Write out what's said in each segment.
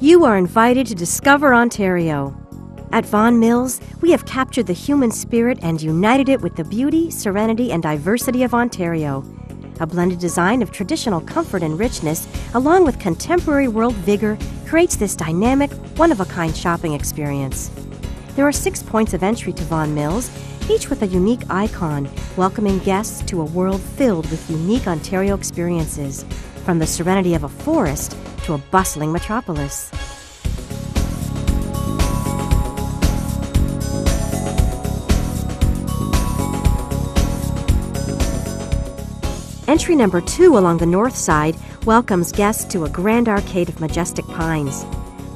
You are invited to discover Ontario. At Vaughan Mills, we have captured the human spirit and united it with the beauty, serenity, and diversity of Ontario. A blended design of traditional comfort and richness, along with contemporary world vigor, creates this dynamic, one-of-a-kind shopping experience. There are 6 points of entry to Vaughan Mills, each with a unique icon, welcoming guests to a world filled with unique Ontario experiences, from the serenity of a forest to a bustling metropolis. Entry number 2 along the north side welcomes guests to a grand arcade of majestic pines.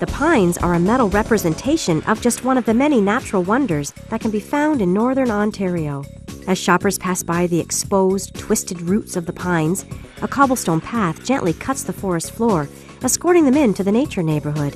The pines are a metal representation of just one of the many natural wonders that can be found in northern Ontario. As shoppers pass by the exposed, twisted roots of the pines, a cobblestone path gently cuts the forest floor, escorting them into the nature neighborhood.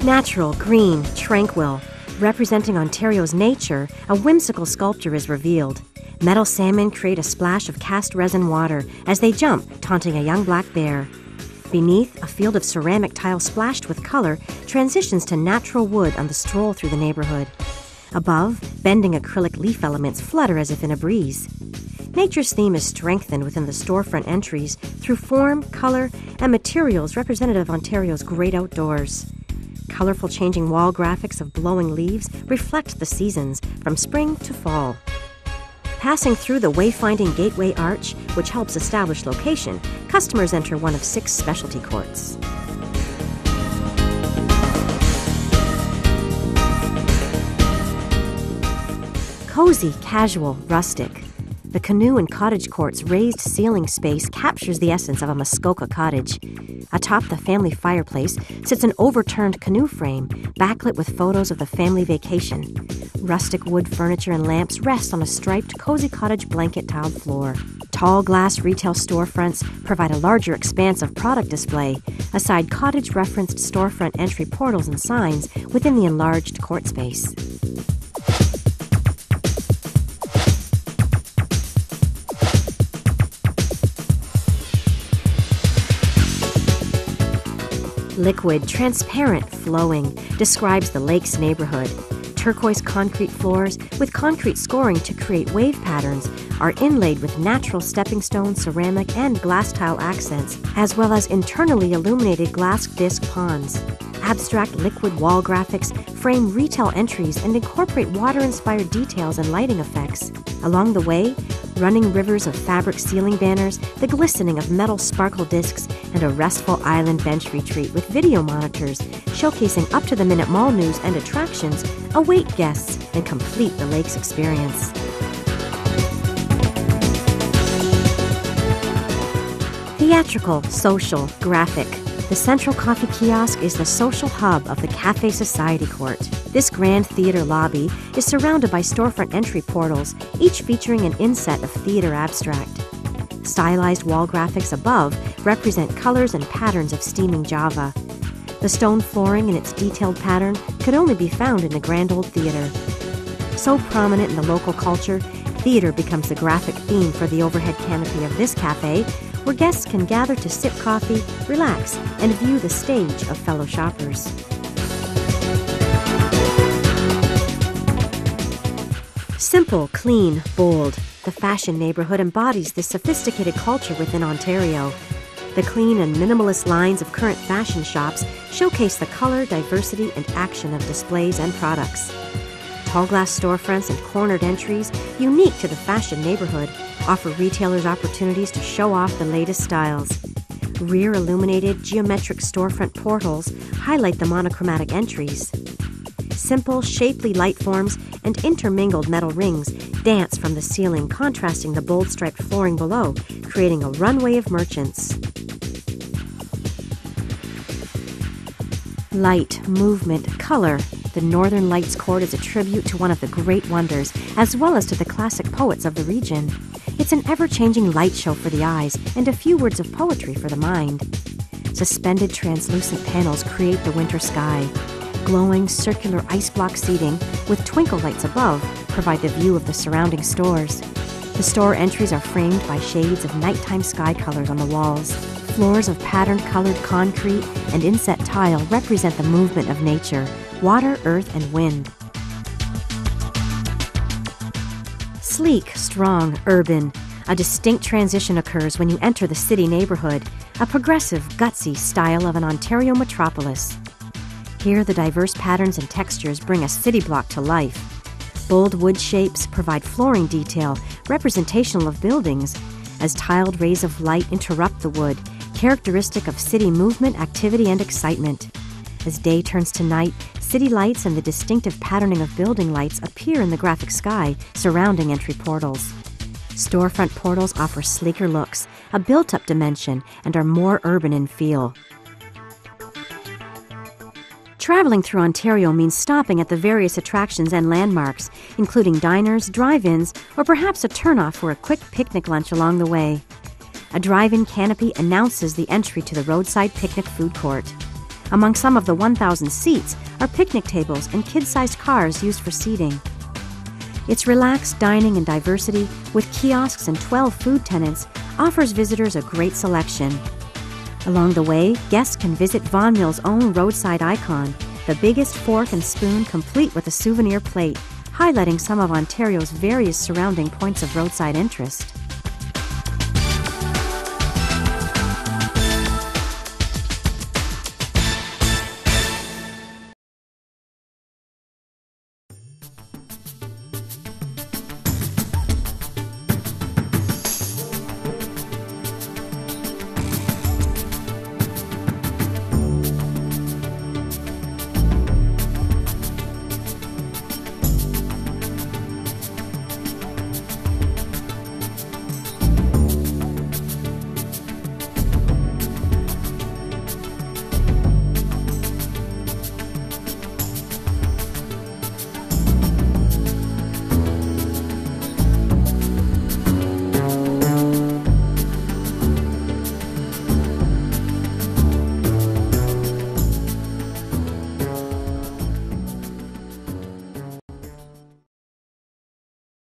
Natural, green, tranquil. Representing Ontario's nature, a whimsical sculpture is revealed. Metal salmon create a splash of cast resin water as they jump, taunting a young black bear. Beneath, a field of ceramic tile splashed with color transitions to natural wood on the stroll through the neighborhood. Above, bending acrylic leaf elements flutter as if in a breeze. Nature's theme is strengthened within the storefront entries through form, color, and materials representative of Ontario's great outdoors. Colorful changing wall graphics of blowing leaves reflect the seasons, from spring to fall. Passing through the wayfinding gateway arch, which helps establish location, customers enter one of 6 specialty courts. Cozy, casual, rustic. The Canoe and Cottage Court's raised ceiling space captures the essence of a Muskoka cottage. Atop the family fireplace sits an overturned canoe frame, backlit with photos of the family vacation. Rustic wood furniture and lamps rest on a striped, cozy cottage blanket tiled floor. Tall glass retail storefronts provide a larger expanse of product display, aside cottage-referenced storefront entry portals and signs within the enlarged court space. Liquid, transparent, flowing, describes the lake's neighborhood. Turquoise concrete floors, with concrete scoring to create wave patterns, are inlaid with natural stepping stone, ceramic, and glass tile accents, as well as internally illuminated glass disc ponds. Abstract liquid wall graphics frame retail entries and incorporate water-inspired details and lighting effects. Along the way, running rivers of fabric ceiling banners, the glistening of metal sparkle discs, and a restful island bench retreat with video monitors showcasing up-to-the-minute mall news and attractions await guests and complete the lake's experience. Theatrical, social, graphic. The central coffee kiosk is the social hub of the Café Society Court. This grand theater lobby is surrounded by storefront entry portals, each featuring an inset of theater abstract. Stylized wall graphics above represent colors and patterns of steaming Java. The stone flooring in its detailed pattern could only be found in the Grand Old Theatre. So prominent in the local culture, theater becomes the graphic theme for the overhead canopy of this cafe, where guests can gather to sip coffee, relax, and view the stage of fellow shoppers. Simple, clean, bold. The fashion neighborhood embodies this sophisticated culture within Ontario. The clean and minimalist lines of current fashion shops showcase the color, diversity, and action of displays and products. Tall glass storefronts and cornered entries, unique to the fashion neighborhood, offer retailers opportunities to show off the latest styles. Rear illuminated geometric storefront portals highlight the monochromatic entries. Simple, shapely light forms and intermingled metal rings dance from the ceiling, contrasting the bold striped flooring below, creating a runway of merchants. Light, movement, color. The Northern Lights Court is a tribute to one of the great wonders, as well as to the classic poets of the region. It's an ever-changing light show for the eyes and a few words of poetry for the mind. Suspended translucent panels create the winter sky. Glowing circular ice block seating with twinkle lights above provide the view of the surrounding stores. The store entries are framed by shades of nighttime sky colors on the walls. Floors of patterned colored concrete and inset tile represent the movement of nature, water, earth, and wind. Sleek, strong, urban. A distinct transition occurs when you enter the city neighborhood, a progressive, gutsy style of an Ontario metropolis. Here, the diverse patterns and textures bring a city block to life. Bold wood shapes provide flooring detail, representational of buildings, as tiled rays of light interrupt the wood, characteristic of city movement, activity, and excitement. As day turns to night, city lights and the distinctive patterning of building lights appear in the graphic sky surrounding entry portals. Storefront portals offer sleeker looks, a built-up dimension, and are more urban in feel. Traveling through Ontario means stopping at the various attractions and landmarks, including diners, drive-ins, or perhaps a turnoff for a quick picnic lunch along the way. A drive-in canopy announces the entry to the Roadside picnic food court. Among some of the 1,000 seats are picnic tables and kid-sized cars used for seating. Its relaxed dining and diversity, with kiosks and 12 food tenants, offers visitors a great selection. Along the way, guests can visit Vaughan Mill's own roadside icon, the biggest fork and spoon complete with a souvenir plate, highlighting some of Ontario's various surrounding points of roadside interest.